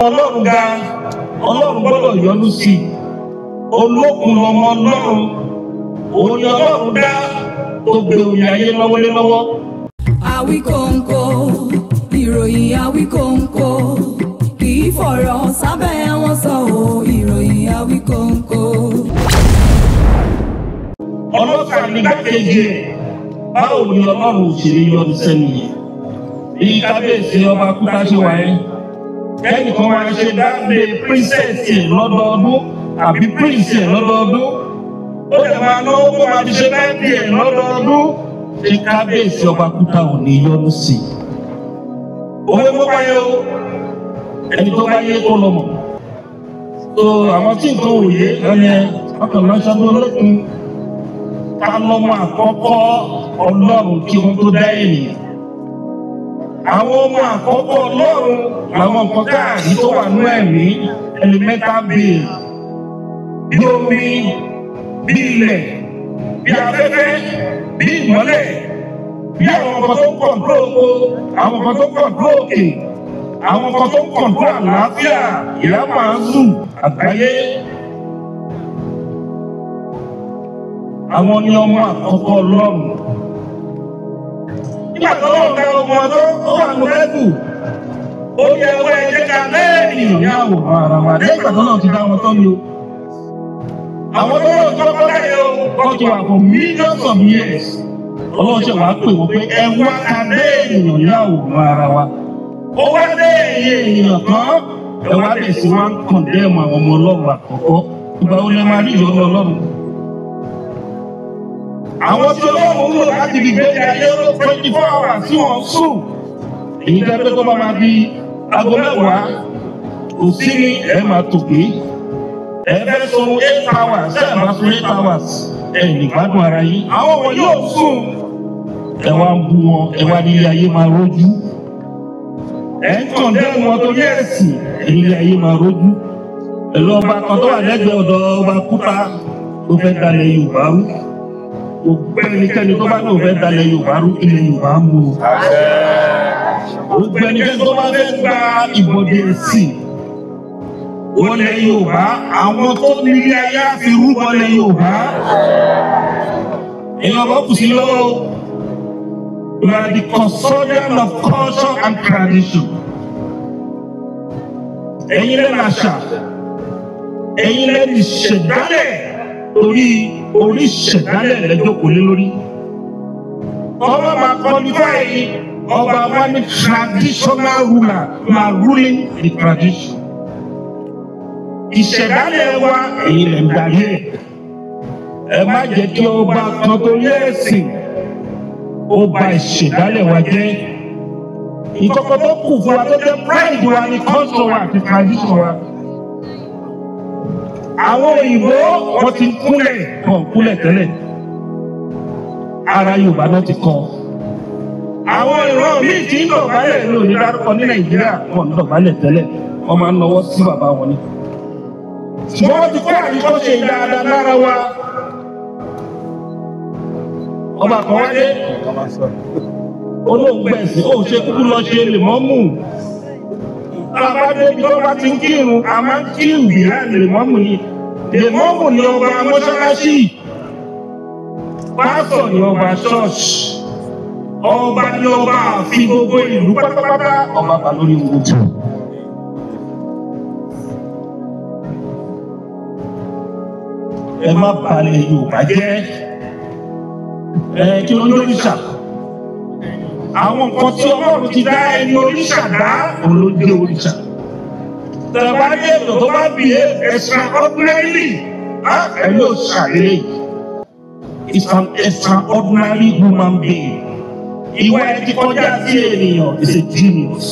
Ọlọ́run ga, Ọlọ́run gbọ́dọ̀ yọ́nú sí i. Olókun lọmọ Ọlọ́run, òun ni Ọlọ́run dá tó gbé omi ayé lọ́wọ́lé lọ́wọ́. Àwíkọ́nkọ́, ìròyìn Àwíkọ́nkọ́, kì í fọ̀rọ̀ sábẹ́ wọn sọ ò ìròyìn Àwíkọ́nkọ́. Ọlọ́kà ní gbàkejì ẹ̀, báwo ni Ọlọ́run òṣèré yọnu sẹ́nu yẹn? Bí kábíyèsí ọba Kútà ṣe wáyé. Kẹ́nìkan máa ṣe dáńdé prínsẹ̀sì lọ́dọọdún àbí prínsì lọ́dọọdún. Ó lè máa náwó kó máa fi ṣe dáńdé lọ́dọọdún. Ṣé kábíyèsí ọba Kútà ò ní yọnu sí i? Òwe mú wáyé o, ẹni tó bá yé kó lọ mọ̀. So àwọn tí nǹkan ò yé ẹni ọkàn lọ́sọ̀ tó lókun. Ká lọ́mọ àkọ́kọ́ Ọlọ́run kí wọ́n tó dá ènìyàn. Àwọn ọmọ àkọ́kọ́ Ọlọ́run làwọn nǹkan káàdì tó wà ní ẹ̀mí elemental being, bí omi, bí ilẹ̀, bí afẹ́fẹ́, bí ìmọ́lẹ̀, bí àwọn nǹkan tó ń kọ̀ǹtró oko, àwọn nǹkan tó ń kọ̀ǹtró òkè, àwọn nǹkan tó ń kọ̀ǹtró àlàáfíà, ìyá màásù àgbáyé. Àwọn ni ọmọ àkọ́kọ́ Ọlọ́run. Nígbà tó lọ́wọ́ ká ọmọ ọdún, ó wà ní Bẹ́ẹ̀bù. Ó yẹ owó ẹjẹ́ ká lẹ́yìn ní àwòrán ara wa. Lẹ́yìn ìgbà tó náà ti dá wọn tán ni o. Àwọn tó lọ́wọ́ tó kọ́ láyé o, wọ́n ti wà for millions of years. Ọlọ́run ṣe wàá pè wọ́n pé ẹ wá ká lẹ́yìn ní àwòrán ara wa. Ó wá lẹ́yìn èèyàn kan, ẹ wá bẹ̀ sí wọn kọ̀ndẹ́mù àwọn ọmọ Ọlọ́run àkọ́kọ́. Ìgbà wo lẹ máa rí ìyọ́nú Ọlọ́run? Àwọn tí Ọlọ́run ń lò láti fi gbé ayé 24 hours tí wọ́n sùn. Èyí jẹ́ pé tó bá máa di aago mẹ́wàá, kò sí ní ẹ máa tòkè. Ẹ fẹ́ sun 8 hours, ẹ máa sun 8 hours. Ẹ lè gbádùn ara yín. Àwọn wọ̀nyí ò sùn. Ẹ wá ń bú wọn, ẹ wá ní ilé ayé máa rójú. Ẹ ń kàn dé wọn torí ẹ̀sìn, ilé ayé máa rójú. Ẹ̀lú ọba kan tó wà lẹ́gbẹ̀ẹ́ ọ̀dọ̀ ọba Kútà tó fẹ́ dalẹ̀ Yorùbá rú. Gbogbo ẹnikẹ́ni tó bá náà fẹ́ dalẹ̀ Yorùbá rú ilẹ̀ Yorùbá mú o. Gbogbo ẹnikẹ́ni tó bá fẹ́ gba ìbọ̀dé ẹ̀sìn wọlé Yorùbá, àwọn tó nílé ayé fi rú wọlé Yorùbá. Èèyàn bọ́ kù sí lọ́wọ́. You are the custodian of culture and tradition. Ẹ̀yin lẹ́nu àṣà, ẹ̀yin lẹ́nu ìṣẹ̀dálẹ̀ torí oríṣẹ̀dálẹ̀ lẹ́jọ́ kò lé lórí. Ọba máa qualify ọba wa ní traditional ruler, you are ruling the tradition. Ìṣẹ̀dálẹ̀ wa èyí lè ń darí ẹ̀. Ẹ má jẹ́ kí ọba kan tó yẹ ẹ̀sìn ó bà ìṣẹ̀dálẹ̀ wa jẹ́. Ìkọ̀kọ̀ tó kù fún wa tó jẹ́ pride wa ní culture wa àti tradition wa. Àwọn òyìnbó wọ́n ti kúnlẹ̀ tẹ́lẹ̀. Ara Yorùbá náà ti kọ́. Àwọn ìran míì tí ń dọ̀bálẹ̀ ló ní dárúkọ ní Nàìjíríà wọ́n ń dọ̀bálẹ̀ tẹ́lẹ̀. Wọ́n máa ń nawọ́ sí bàbá wọn ni. Ṣùgbọ́n wọ́n ti kọ́ àyíkọ́ṣe dáadáa lára wa. Ọba kan wáyé. Olóògbé ẹ̀sìn ó ṣe kúkú lọ ṣe lèmọ́mù. Bàbá débi tó bá ti ń kírun, a máa ń kírun behind lèmọ́mù yìí. Lèmọ́mù ni ọba mọ́ṣáláṣí. Pásọ̀ ni ọba ṣọ́ọ̀ṣì. Ọba ni ọba àfi gbogbo ìlú pátápátá. Ọba bá lórí gbogbo. Ẹ má balẹ̀ Yorùbá jẹ́. Kí ló ń lóríṣà? Àwọn nǹkan tí Ọlọ́run ti dá ẹni oríṣà dá, òun ló dé oríṣà. Tẹ̀wá ní ètò tó bá bì í extraordinarily, ẹ yóò ṣàlẹ́. It's an extraordinary human being. Ìwà ẹ ti kọjá sí ènìyàn is a genius.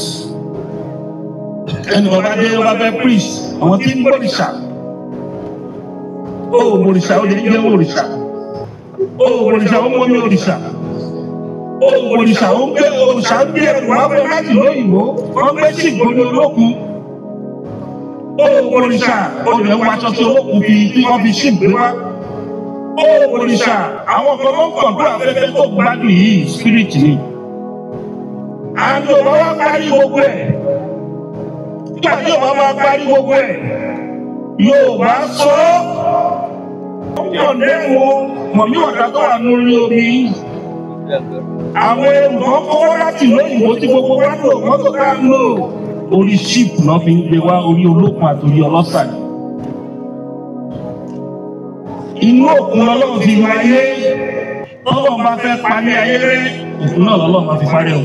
Ẹnu ọba dé ọba fẹ́ preach, àwọn tí ń gbòrìṣà. Ó gbòrìṣà ó lè jẹ́ òrìṣà. Ó gbòrìṣà ó mọ́ ní òrìṣà. Òrìṣà ó gbé òrìṣà ń gbé ẹrù wá fẹ́ láti lóyìnbó, wọ́n gbé sí ìgbóni olókun. Òrìṣà olùwẹ̀ wọ aṣọ tí olókun tí wọ́n fi sí ìgbé wá. Òrìṣà àwọn kan ló ń kọ̀ọ̀dún afẹ́fẹ́ tó gbádùn yìí spirit ni. Àjò wọn wá parí gbogbo ẹ̀. nígbà tí yóò máa parí gbogbo ẹ̀ yóò bá sọ ọ̀dẹ́mu mọ̀mí ọ̀dà tó wà lórí omi àwọn ẹ̀rùn kọ́kọ́ láti lóyìnbó tí gbogbo wa lò mọ́tò ká ń lò orí ṣíìpù náà fi ń gbé wá orí olókun àtòrí ọlọ́sà inú òkun ọlọ́run fi máa yé tọ́lọ́run bá fẹ́ parí ayé rẹ̀ òkun náà lọ́lọ́run máa fi parí ọ̀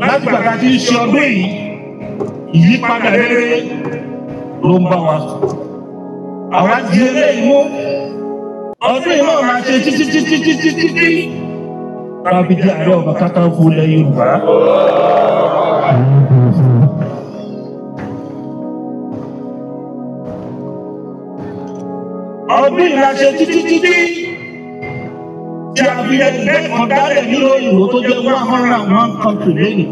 láti gbàgbà tí ń ṣe ọdún yìí ìyípadà rere ló ń bá wa àwa di eléyìí mú ọdún yìí náà máa ṣe títí tàbí di Ààrẹ Ọ̀nà Kakanfò ilẹ̀ Yorùbá. ọdún yìí la ṣe títí tí a fi ẹgbẹ́ kan dálẹ̀ nínú ìlú tó jẹ́ 101 country lẹ́yìn.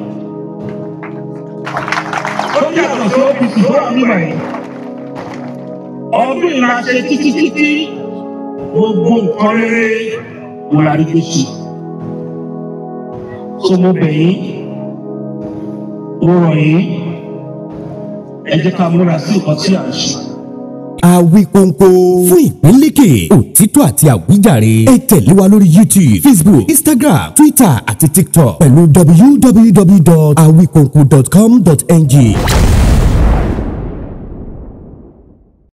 ó jẹ́ àtọ̀ sí OPC tó wà nígbà yìí. ọdún yìí la ṣe títí gbogbo nǹkan rere wò la rí pé ṣe. so mo bẹ̀ yín mo rọ̀ yín ẹ jẹ́ ká múra sí nǹkan tí à ń ṣe. Awikonko fún ìpínlẹ̀kè òtítọ́ àti àwíjàre ẹ tẹ̀lé wa lórí YouTube, Facebook, Instagram, Twitter àti TikTok pẹ̀lú www.awikonko.com.ng.